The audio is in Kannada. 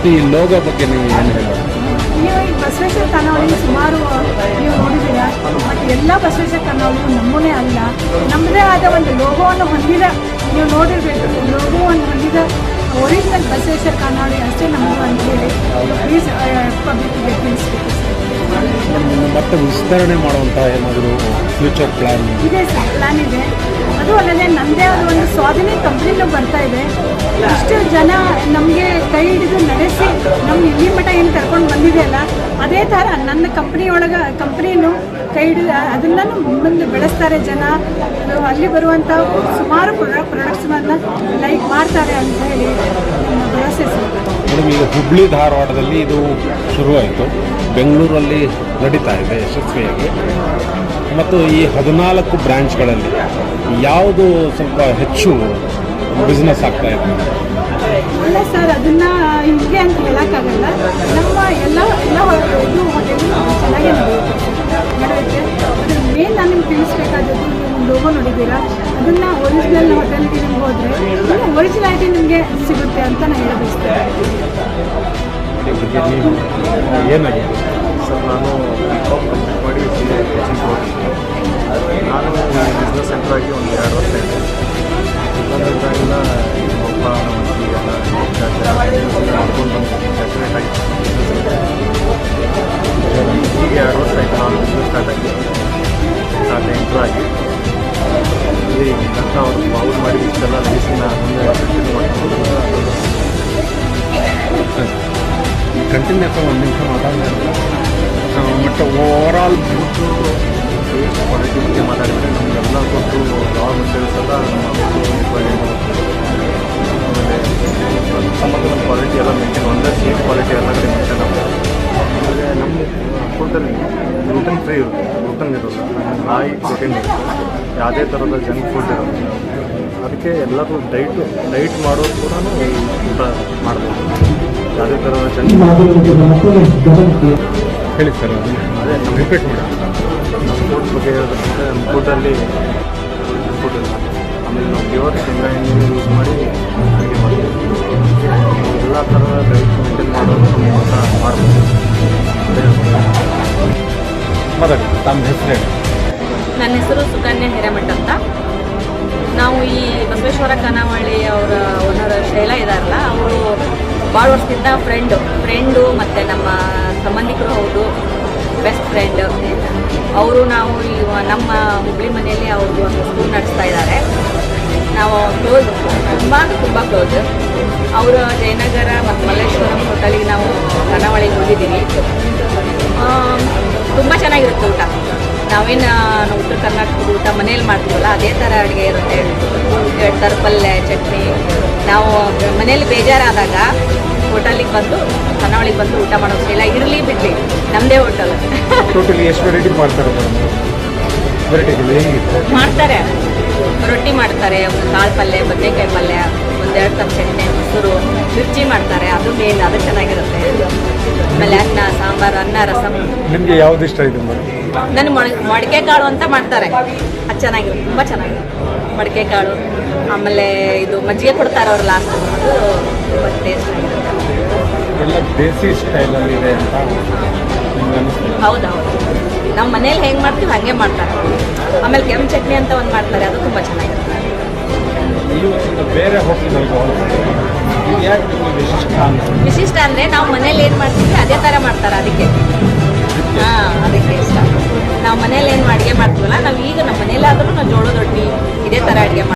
ಮತ್ತು ಈ ಲೋಗೋ ಬಗ್ಗೆ ನೀವು ಏನು ಹೇಳೋದು? ನೀವು ಈ ಬಸವೇಶ್ವರ ಖಾನಾವಳಿ ಸುಮಾರು ನೀವು ನೋಡಿದ್ದೀರಾ. ಮತ್ತು ಎಲ್ಲ ಬಸವೇಶ್ವರ ಖಾನಾವಳಿಯು ನಮ್ಮನೇ ಅಲ್ಲ, ನಮ್ಮದೇ ಆದ ಒಂದು ಲೋಗೋವನ್ನು ಹೊಂದಿದ, ನೀವು ನೋಡಿರಬೇಕು, ಲೋಗೋವನ್ನು ಹೊಂದಿದ ಒರಿಜಿನಲ್ ಬಸವೇಶ್ವರ ಖಾನಾವಳಿ ಅಷ್ಟೇ ನಮ್ಮದು ಅಂತೇಳಿ ಪ್ಲೀಸ್ ಪಬ್ಲಿಕ್ಕಿಗೆ ತಿಳಿಸ್ಬೇಕು. ಮತ್ತೆ ವಿಸ್ತರಣೆ ಮಾಡುವಂಥ ಏನಾದರೂ ಫ್ಯೂಚರ್ ಪ್ಲ್ಯಾನ್ ಇದೆ ಸರ್, ಪ್ಲ್ಯಾನ್ ಇದೆ. ಅದು ಅಲ್ಲದೆ ನಮ್ಮದೇ ಆದ ಒಂದು ಸ್ವಾಧೀನ ಕಂಪ್ನಿನೂ ಬರ್ತಾ ಇದೆ. ಇಷ್ಟು ಜನ ನಮಗೆ ಕೈ ಹಿಡಿದು ನಡೆಸಿ ನಮ್ಮ ಇಲ್ಲಿ ಮಠ ಏನು ಕರ್ಕೊಂಡು ಬಂದಿದೆಯಲ್ಲ, ಅದೇ ಥರ ನನ್ನ ಕಂಪ್ನಿನೂ ಕೈ ಹಿಡಿದು ಅದನ್ನು ಮುಂದೆ ಬೆಳೆಸ್ತಾರೆ ಜನ. ಅಲ್ಲಿ ಬರುವಂಥ ಸುಮಾರು ಪ್ರಾಡಕ್ಟ್ಸ್ಗಳನ್ನು ಲೈಕ್ ಮಾಡ್ತಾರೆ ಅಂತ ಹೇಳಿ ನನ್ನ ಭರವಸೆ ಸರ್. ಮೇಡಮ್, ಈಗ ಹುಬ್ಳಿ ಧಾರವಾಡದಲ್ಲಿ ಇದು ಶುರುವಾಯಿತು, ಬೆಂಗಳೂರಲ್ಲಿ ನಡೀತಾ ಇದೆ ಯಶಸ್ವಿಯಾಗಿ, ಮತ್ತು ಈ 14 ಬ್ರ್ಯಾಂಚ್ಗಳಲ್ಲಿ ಯಾವುದು ಸ್ವಲ್ಪ ಹೆಚ್ಚು ಬಿಸ್ನೆಸ್ ಆಗ್ತಾ ಇದೆ? ಅಲ್ಲ ಸರ್, ಅದನ್ನು ಹೀಗೆ ಅಂತ ಹೇಳೋಕ್ಕಾಗಲ್ಲ. ನಮ್ಮ ಎಲ್ಲ ಇದು ಹೋಟೆಲ್ ಚೆನ್ನಾಗೇ ನಡೆಯುತ್ತೆ. ಅದ್ರ ಮೇನ್ ನಾನು ನಿಮ್ಗೆ ತಿಳಿಸ್ಬೇಕಾದದ್ದು, ನೀವು ಲೋಗೋ ನೋಡಿದ್ದೀರಾ, ಅದನ್ನು ಒರಿಜಿನಲ್ ಹೋಟೆಲ್ಗೆ ನಿಮ್ಗೆ ಹೋದರೆ ಇನ್ನೂ ಒರಿಜಿನಾಲಿಟಿ ನಿಮಗೆ ಸಿಗುತ್ತೆ ಅಂತ ನಾನು ಹೇಳಬಯಸ್ತೇನೆ. ಏನಾಗಿದೆ ಸರ್, ನಾನು B.Com ಕಂಪ್ಲೀಟ್ ಮಾಡಿ ಕೋಚಿಂಗ್ ಹೋಗಿದ್ದೆ. ನಾನು ಬಿಸ್ನೆಸ್ ಸೆಂಟರ್ ಆಗಿ ಒಂದು 2 ವರ್ಷ ಇದೆ. ಚಿಕ್ಕಂದಿದ್ದಾಗಿಂದ ಒಬ್ಬ ಎಲ್ಲ ಮಾಡ್ಕೊಂಡು ಸ್ಯಾಚುರೇಟ್ ಆಗಿ ಈಗ 2 ವರ್ಷ ಆಯಿತು ನಾನು ಬಿಸ್ನೆಸ್ ಸ್ಟಾರ್ಟ್ ಎಂಟ್ರ್ ಆಗಿ. ಇಲ್ಲಿ ಅಂತ ಅವ್ರು ಮಾಡಿ ಇಷ್ಟೆಲ್ಲ ಲೈಸಿನ ಮುಂದೆ ಕಂಟಿನ್ಯೂ ಮಾಡ್ಕೊಂಡು ಕಂಟಿನ್ಯೂ ಒಂದು ನಿಮಿಷ ಮಾತಾಡಿದ್ರೆ ಮತ್ತು ಓವರಾಲ್ ಕ್ವಾಲಿಟಿ ಬಗ್ಗೆ ಮಾತಾಡಿದರೆ ನಮಗೆಲ್ಲ ಕೊಟ್ಟು ರಾ ಮೆಟೀರಿಯಲ್ಸ್ ಎಲ್ಲ ಆಮೇಲೆ ಸಂಬಂಧದ ಕ್ವಾಲಿಟಿ ಎಲ್ಲ ಮೇಂಟೈನ್, ಒಂದೇ ಸೇಮ್ ಕ್ವಾಲಿಟಿ ಎಲ್ಲ ಕಡೆ ಮೇಂಟೈನ್ ಆಗ್ತದೆ. ಆಮೇಲೆ ನಮ್ಮ ಫುಡ್ಡಲ್ಲಿ ಗ್ಲೂಟನ್ ಫ್ರೀ ಇರುತ್ತೆ, ಗ್ಲೂಟನ್ ಇರೋಲ್ಲ, ನಾಯಿ ಪ್ರೋಟೀನ್ ಇರುತ್ತೆ, ಯಾವುದೇ ಥರದ ಜಂಕ್ ಫುಡ್ ಇರೋದು. ಅದಕ್ಕೆ ಎಲ್ಲರೂ ಡೈಟ್ ಮಾಡೋದು ಕೂಡ ಊಟ ಮಾಡ್ಬೋದು. ಯಾವುದೇ ಥರದ ಜಂಕ್ ಹೇಳಿ ಸರ್, ಅದೇ ನಮ್ಮ ರಿಪೀಟ್ ಮಾಡಿ. ನಮ್ಮ ಫುಡ್ ಬಗ್ಗೆ ಹೇಳೋದಂటే ನಮ್ಮ ಫುಡ್ಡಲ್ಲಿ ಫುಡ್ ಇಲ್ಲ. ಆಮೇಲೆ ನಾವು ಪ್ಯೂರ್ ಶೇಂಗಾ ಎಣ್ಣೆ ಯೂಸ್ ಮಾಡಿ ಅಡುಗೆ ಮಾಡ್ತೀವಿ. ಎಲ್ಲ ಥರದ ಡೈಟ್ ಮೇಂಟೈನ್ ಮಾಡೋದು ನಮ್ಮ ಊಟ ಮಾಡ್ಬೋದು. ಮಾತಾಡಿ, ತಮ್ಮ ಹೆಸರು ಹೇಳಿ. ನನ್ನ ಹೆಸರು ಸುಕನ್ಯಾ ಹಿರೇಮಠ ಅಂತ. ನಾವು ಈ ಬಸವೇಶ್ವರ ಖಾನಾವಳಿ ಅವರ ಓನರ್ ಶೈಲಾ ಇದ್ದಾರಲ್ಲ, ಅವರು ಭಾಳ ವರ್ಷದಿಂದ ಫ್ರೆಂಡು ಮತ್ತು ನಮ್ಮ ಸಂಬಂಧಿಕರು ಹೌದು, ಬೆಸ್ಟ್ ಫ್ರೆಂಡ್ ಅವರು. ನಾವು ನಮ್ಮ ಹುಬ್ಳಿ ಮನೆಯಲ್ಲಿ ಅವ್ರದ್ದು ಒಂದು ಸ್ಕೂಲ್ ನಡೆಸ್ತಾ ಇದ್ದಾರೆ. ನಾವು ಕ್ಲೋಸ್, ತುಂಬ ಕ್ಲೋಸ್. ಅವರು ಜಯನಗರ ಮತ್ತು ಮಲ್ಲೇಶ್ವರಂ ಹೋಟೆಲಿಗೆ ನಾವು ಖಾನಾವಳಿಗೆ ಹೋಗಿದ್ದೀವಿ. ತುಂಬ ಚೆನ್ನಾಗಿರುತ್ತೆ ಊಟ. ನಾವೇನು ಉತ್ತರ ಕರ್ನಾಟಕದ ಊಟ ಮನೇಲಿ ಮಾಡ್ತೀವಲ್ಲ, ಅದೇ ಥರ ಅಡುಗೆ ಇರುತ್ತೆ. 2 ಥರ ಪಲ್ಯ, ಚಟ್ನಿ. ನಾವು ಮನೇಲಿ ಬೇಜಾರಾದಾಗ ಹೋಟೆಲಿಗೆ ಬಂದು ಖಾನಾವಳಿಗೆ ಬಂದು ಊಟ ಮಾಡೋದು ಇಲ್ಲ, ಇರಲಿ ಬಿಡಲಿ ನಮ್ಮದೇ ಹೋಟೆಲ್. ಟೋಟಲಿ ಎಷ್ಟು ವೆರೈಟಿ ಮಾಡ್ತಾರೆ ಮೇಡಮ್? ವೆರೈಟಿಗಳು ಹೇಗಿತ್ತು? ಮಾಡ್ತಾರೆ, ರೊಟ್ಟಿ ಮಾಡ್ತಾರೆ, ಒಂದು ಕಾಳು ಪಲ್ಯ, ಬದನೆಕಾಯಿ ಪಲ್ಯ, 1-2 ಥರ ಚಟ್ನಿ, ಮೊಸರು, ಮಿರ್ಚಿ ಮಾಡ್ತಾರೆ. ಅದು ಮೇನ್, ಅದು ಚೆನ್ನಾಗಿರುತ್ತೆ. ಆಮೇಲೆ ಅನ್ನ, ಸಾಂಬಾರು, ಅನ್ನ, ರಸಮ್. ನಿಮಗೆ ಯಾವ್ದು ಇಷ್ಟ ಇದೆ ಮೇಡಮ್? ನನ್ನ ಮಡಿಕೆ ಕಾಳು ಅಂತ ಮಾಡ್ತಾರೆ, ಅದು ಚೆನ್ನಾಗಿರುತ್ತೆ, ತುಂಬ ಚೆನ್ನಾಗಿರುತ್ತೆ ಮಡಿಕೆ ಕಾಳು. ಆಮೇಲೆ ಇದು ಮಜ್ಜಿಗೆ ಕೊಡ್ತಾರೆ ಅವ್ರು ಲಾಸ್ಟ್, ಅದು ತುಂಬ ಟೇಸ್ಟ್ ಆಗಿರುತ್ತೆ. ಎಲ್ಲ ದೇಸಿ ಸ್ಟೈಲಲ್ಲಿ ಇದೆ ಅಂತ ನಿಮ್ಗೆ ಅನಿಸ್ತದೆ? ಹೌದೌದು, ನಾವು ಮನೇಲಿ ಹೆಂಗೆ ಮಾಡ್ತೀವಿ ಹಾಗೆ ಮಾಡ್ತಾರೆ. ಆಮೇಲೆ ಕೆಂಪು ಚಟ್ನಿ ಅಂತ ಒಂದು ಮಾಡ್ತಾರೆ, ಅದು ತುಂಬ ಚೆನ್ನಾಗಿರುತ್ತೆ. ಇವತ್ತು ಬೇರೆ ಹೋಟೆಲ್ಗಳಿಗೆ ಇದು ಯಾಕೆ ನಿಮಗೆ ವಿಶಿಷ್ಟ ಅಂದರೆ ನಾವು ಮನೇಲಿ ಏನು ಮಾಡ್ತೀವಿ ಅದೇ ಥರ ಮಾಡ್ತಾರೆ, ಅದಕ್ಕೆ ಅದಕ್ಕೆ ಇಷ್ಟ. ನಾವು ಮನೇಲಿ ಏನು ಅಡುಗೆ ಮಾಡ್ತೀವಲ್ಲ, ನಾವು ಈಗ ನಮ್ಮ ಮನೇಲಾದ್ರೂ ನಾವು ಜೋಳದ ರೊಟ್ಟಿ ಇದೇ ಥರ ಅಡುಗೆ ಮಾಡ್ತೀವಿ.